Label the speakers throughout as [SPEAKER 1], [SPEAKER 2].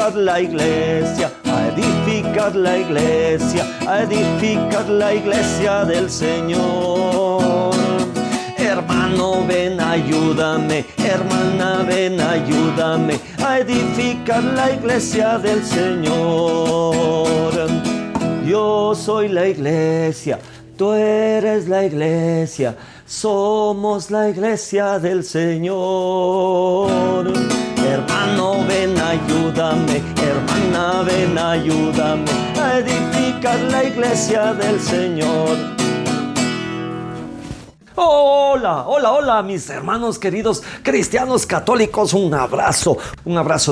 [SPEAKER 1] edificar la iglesia, a edificar la iglesia, a edificar la iglesia del Señor. Hermano, ven, ayúdame, hermana, ven, ayúdame a edificar la iglesia del Señor. Yo soy la iglesia, tú eres la iglesia, somos la iglesia del Señor. Hermano, ven, ayúdame, hermana, ven, ayúdame a edificar la iglesia del Señor. Hola, mis hermanos queridos cristianos católicos, un abrazo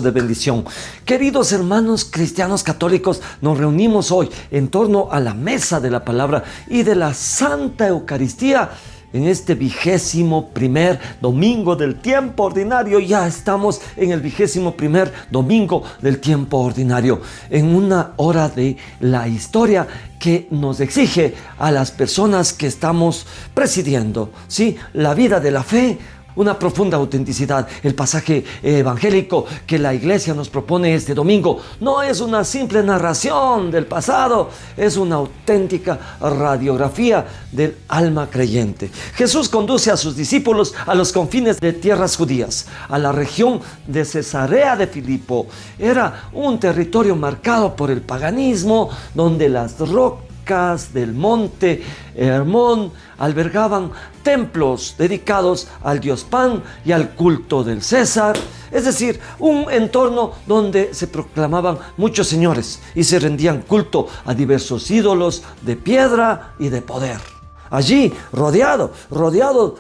[SPEAKER 1] de bendición. Queridos hermanos cristianos católicos, nos reunimos hoy en torno a la mesa de la palabra y de la Santa Eucaristía en este 21º domingo del tiempo ordinario. Ya estamos en el 21º domingo del tiempo ordinario, en una hora de la historia que nos exige a las personas que estamos presidiendo, ¿sí?, la vida de la fe, una profunda autenticidad. El pasaje evangélico que la iglesia nos propone este domingo no es una simple narración del pasado, es una auténtica radiografía del alma creyente. Jesús conduce a sus discípulos a los confines de tierras judías, a la región de Cesarea de Filipo. Era un territorio marcado por el paganismo, donde las rocas del monte Hermón albergaban templos dedicados al dios Pan y al culto del César, es decir, un entorno donde se proclamaban muchos señores y se rendían culto a diversos ídolos de piedra y de poder. Allí, rodeado,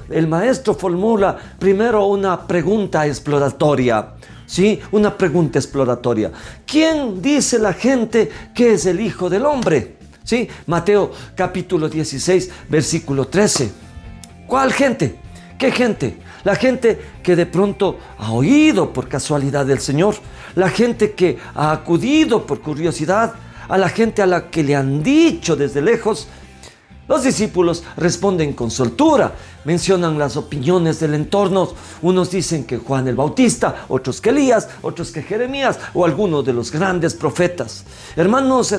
[SPEAKER 1] el maestro formula primero una pregunta exploratoria. Sí, una pregunta exploratoria. ¿Quién dice la gente que es el Hijo del Hombre? Sí, Mateo capítulo 16, versículo 13. ¿Cuál gente? ¿Qué gente? La gente que de pronto ha oído por casualidad del Señor, la gente que ha acudido por curiosidad, a la gente a la que le han dicho desde lejos. Los discípulos responden con soltura, mencionan las opiniones del entorno. Unos dicen que Juan el Bautista, otros que Elías, otros que Jeremías o alguno de los grandes profetas. Hermanos,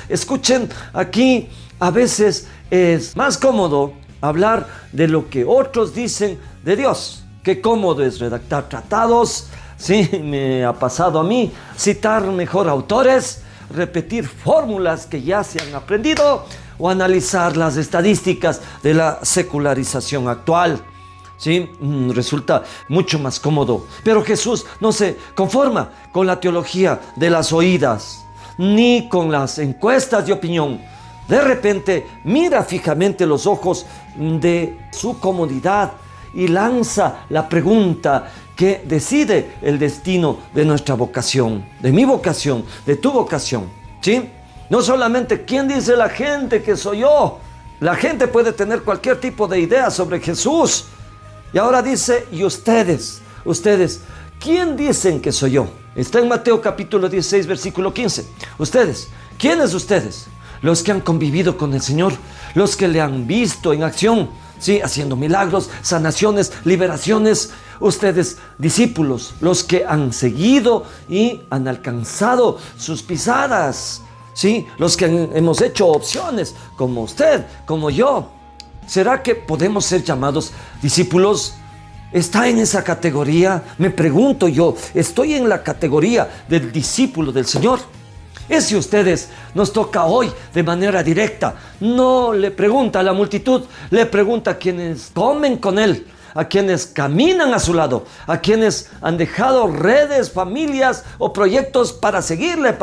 [SPEAKER 1] escuchen, aquí a veces es más cómodo hablar de lo que otros dicen de Dios. Qué cómodo es redactar tratados, sí, me ha pasado a mí, citar mejor autores, repetir fórmulas que ya se han aprendido, o analizar las estadísticas de la secularización actual. ¿Sí? Resulta mucho más cómodo. Pero Jesús no se conforma con la teología de las oídas, ni con las encuestas de opinión. De repente mira fijamente los ojos de su comodidad y lanza la pregunta que decide el destino de nuestra vocación, de mi vocación, de tu vocación. ¿Sí? No solamente quién dice la gente que soy yo. La gente puede tener cualquier tipo de idea sobre Jesús. Y ahora dice, y ustedes, ¿quién dicen que soy yo? Está en Mateo capítulo 16, versículo 15. Ustedes, ¿quiénes ustedes? Los que han convivido con el Señor, los que le han visto en acción, sí, haciendo milagros, sanaciones, liberaciones. Ustedes, discípulos, los que han seguido y han alcanzado sus pisadas. Sí, los que hemos hecho opciones, como usted, como yo. ¿Será que podemos ser llamados discípulos? ¿Está en esa categoría? Me pregunto yo, ¿estoy en la categoría del discípulo del Señor? Es si ustedes nos toca hoy de manera directa. No le pregunta a la multitud, le pregunta a quienes comen con Él, a quienes caminan a su lado, a quienes han dejado redes, familias o proyectos para seguirle.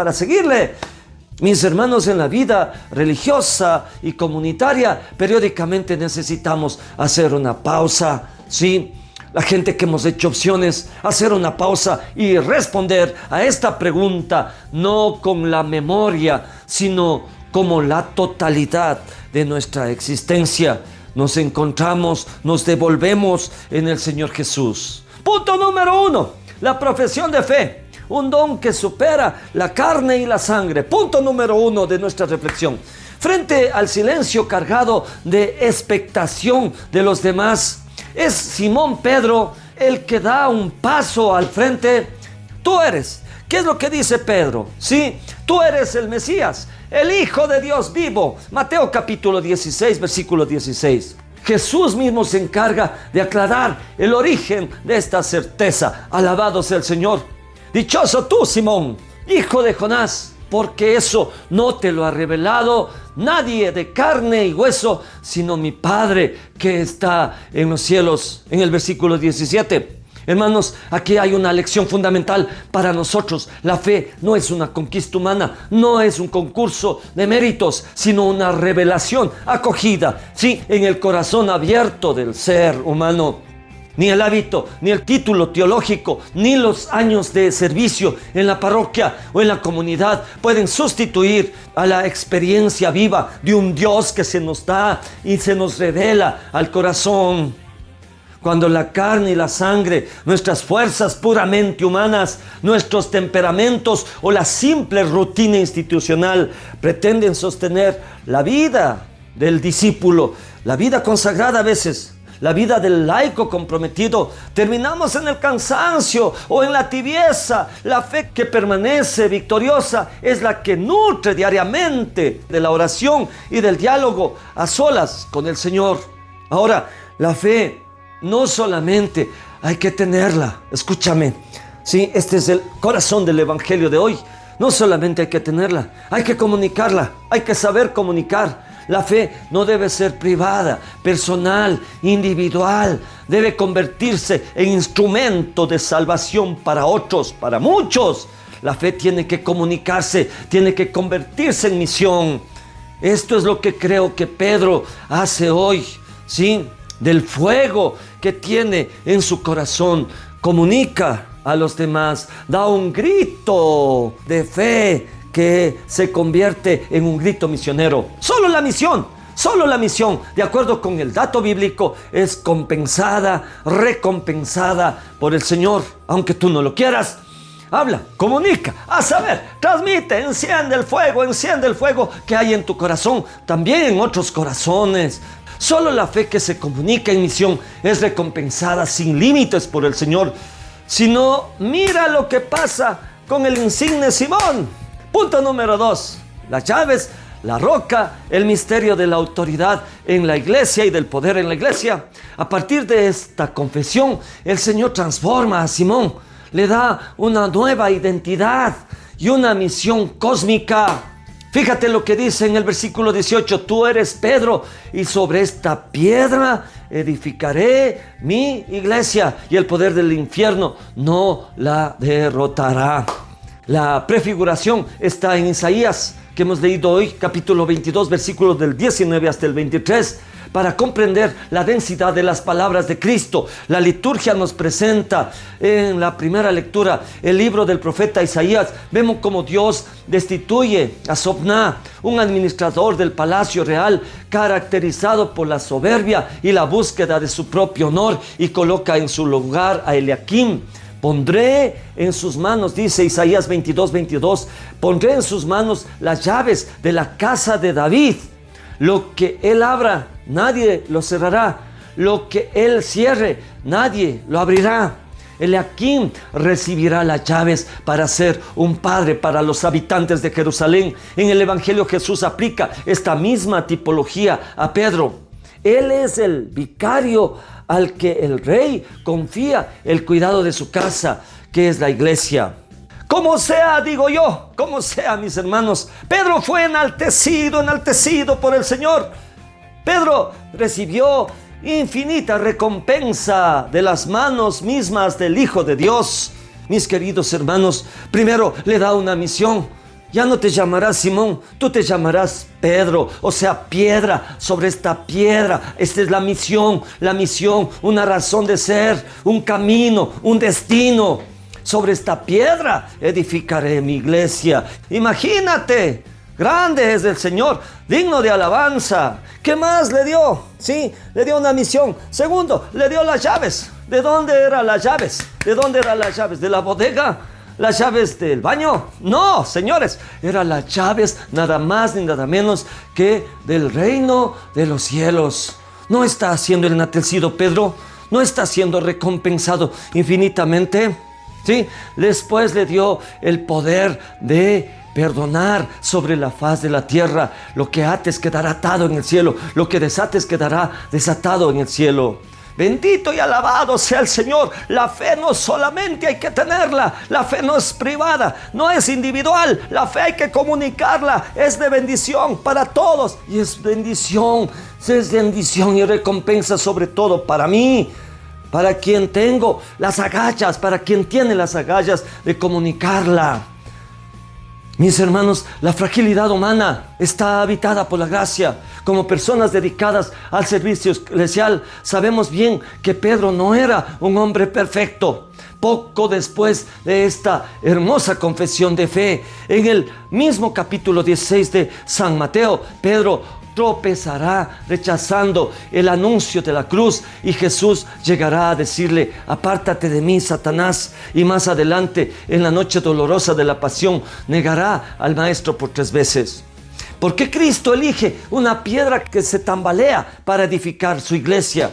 [SPEAKER 1] Mis hermanos, en la vida religiosa y comunitaria, periódicamente necesitamos hacer una pausa, ¿sí? La gente que hemos hecho opciones, hacer una pausa y responder a esta pregunta, no con la memoria, sino como la totalidad de nuestra existencia. Nos encontramos, nos devolvemos en el Señor Jesús. Punto número 1, la profesión de fe. Un don que supera la carne y la sangre. Punto número 1 de nuestra reflexión. Frente al silencio cargado de expectación de los demás, es Simón Pedro el que da un paso al frente. Tú eres ¿Qué es lo que dice Pedro? Sí, tú eres el Mesías, el Hijo de Dios vivo. Mateo capítulo 16, versículo 16. Jesús mismo se encarga de aclarar el origen de esta certeza. Alabado sea el Señor. Dichoso tú, Simón, hijo de Jonás, porque eso no te lo ha revelado nadie de carne y hueso, sino mi Padre que está en los cielos. En el versículo 17. Hermanos, aquí hay una lección fundamental para nosotros. La fe no es una conquista humana, no es un concurso de méritos, sino una revelación acogida, sí, en el corazón abierto del ser humano. Ni el hábito, ni el título teológico, ni los años de servicio en la parroquia o en la comunidad pueden sustituir a la experiencia viva de un Dios que se nos da y se nos revela al corazón. Cuando la carne y la sangre, nuestras fuerzas puramente humanas, nuestros temperamentos o la simple rutina institucional pretenden sostener la vida del discípulo, la vida consagrada a veces, la vida del laico comprometido, terminamos en el cansancio o en la tibieza. La fe que permanece victoriosa es la que nutre diariamente de la oración y del diálogo a solas con el Señor. Ahora, la fe no solamente hay que tenerla, escúchame, sí, este es el corazón del evangelio de hoy. No solamente hay que tenerla, hay que comunicarla, hay que saber comunicar. La fe no debe ser privada, personal, individual. Debe convertirse en instrumento de salvación para otros, para muchos. La fe tiene que comunicarse, tiene que convertirse en misión. Esto es lo que creo que Pedro hace hoy, ¿sí? Del fuego que tiene en su corazón, comunica a los demás, da un grito de fe que se convierte en un grito misionero. Solo la misión, de acuerdo con el dato bíblico, es compensada, recompensada por el Señor, aunque tú no lo quieras. Habla, comunica, a saber, transmite, enciende el fuego que hay en tu corazón, también en otros corazones. Solo la fe que se comunica en misión es recompensada sin límites por el Señor. Si no, mira lo que pasa con el insigne Simón. Punto número 2. Las llaves, la roca, el misterio de la autoridad en la iglesia y del poder en la iglesia. A partir de esta confesión, el Señor transforma a Simón, le da una nueva identidad y una misión cósmica. Fíjate lo que dice en el versículo 18: tú eres Pedro, y sobre esta piedra edificaré mi iglesia, y el poder del infierno no la derrotará. La prefiguración está en Isaías, que hemos leído hoy, capítulo 22, versículos del 19 hasta el 23. Para comprender la densidad de las palabras de Cristo, la liturgia nos presenta en la primera lectura el libro del profeta Isaías. Vemos cómo Dios destituye a Sobná, un administrador del palacio real, caracterizado por la soberbia y la búsqueda de su propio honor, y coloca en su lugar a Eliakim. Pondré en sus manos, dice Isaías 22:22, pondré en sus manos las llaves de la casa de David. Lo que él abra, nadie lo cerrará. Lo que él cierre, nadie lo abrirá. Eliakim recibirá las llaves para ser un padre para los habitantes de Jerusalén. En el Evangelio Jesús aplica esta misma tipología a Pedro. Él es el vicario al que el rey confía el cuidado de su casa, que es la iglesia. Como sea, digo yo, como sea, mis hermanos, Pedro fue enaltecido por el Señor. Pedro recibió infinita recompensa de las manos mismas del Hijo de Dios. Mis queridos hermanos, primero le da una misión. Ya no te llamarás Simón, tú te llamarás Pedro, o sea, piedra sobre esta piedra. Esta es la misión, una razón de ser, un camino, un destino. Sobre esta piedra edificaré mi iglesia. Imagínate, grande es el Señor, digno de alabanza. ¿Qué más le dio? Sí, le dio una misión. Segundo, le dio las llaves. ¿De dónde eran las llaves? ¿De la bodega? ¿Las llaves del baño? No, señores, eran las llaves nada más ni nada menos que del reino de los cielos. ¿No está siendo enaltecido Pedro? ¿No está siendo recompensado infinitamente? ¿Sí? Después le dio el poder de perdonar sobre la faz de la tierra. Lo que ates quedará atado en el cielo, lo que desates quedará desatado en el cielo. Bendito y alabado sea el Señor. La fe no solamente hay que tenerla, la fe no es privada, no es individual, la fe hay que comunicarla, es de bendición para todos y es bendición y recompensa sobre todo para mí, para quien tengo las agallas, para quien tiene las agallas de comunicarla. Mis hermanos, la fragilidad humana está habitada por la gracia. Como personas dedicadas al servicio eclesial, sabemos bien que Pedro no era un hombre perfecto. Poco después de esta hermosa confesión de fe, en el mismo capítulo 16 de San Mateo, Pedro tropezará rechazando el anuncio de la cruz y Jesús llegará a decirle: apártate de mí, Satanás. Y más adelante, en la noche dolorosa de la pasión, negará al Maestro por 3 veces. ¿Por qué Cristo elige una piedra que se tambalea para edificar su iglesia?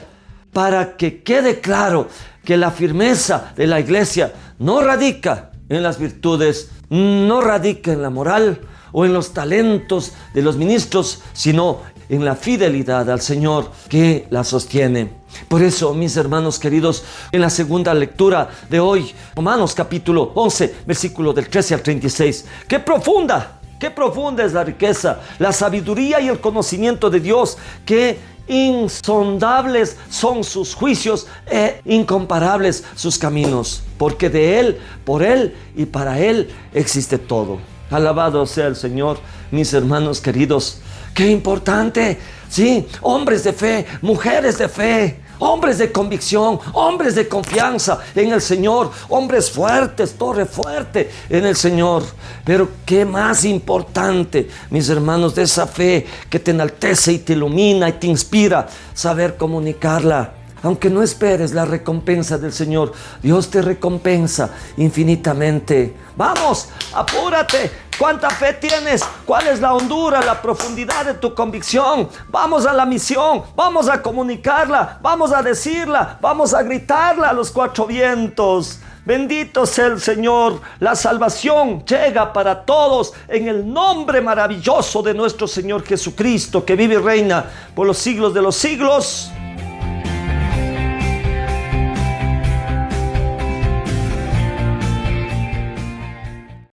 [SPEAKER 1] Para que quede claro que la firmeza de la iglesia no radica en las virtudes, no radica en la moral o en los talentos de los ministros, sino en la fidelidad al Señor que la sostiene. Por eso, mis hermanos queridos, en la segunda lectura de hoy, Romanos capítulo 11, versículo del 13 al 36, ¡qué profunda es la riqueza, la sabiduría y el conocimiento de Dios! ¡Qué insondables son sus juicios e incomparables sus caminos! Porque de Él, por Él y para Él existe todo. Alabado sea el Señor, mis hermanos queridos. ¡Qué importante! Sí, hombres de fe, mujeres de fe, hombres de convicción, hombres de confianza en el Señor, hombres fuertes, torre fuerte en el Señor. Pero qué más importante, mis hermanos, de esa fe que te enaltece y te ilumina y te inspira, saber comunicarla. Aunque no esperes la recompensa del Señor, Dios te recompensa infinitamente. ¡Vamos! ¡Apúrate! ¿Cuánta fe tienes? ¿Cuál es la hondura, la profundidad de tu convicción? Vamos a la misión, vamos a comunicarla, vamos a decirla, vamos a gritarla a los 4 vientos. Bendito sea el Señor. La salvación llega para todos en el nombre maravilloso de nuestro Señor Jesucristo, que vive y reina por los siglos de los siglos.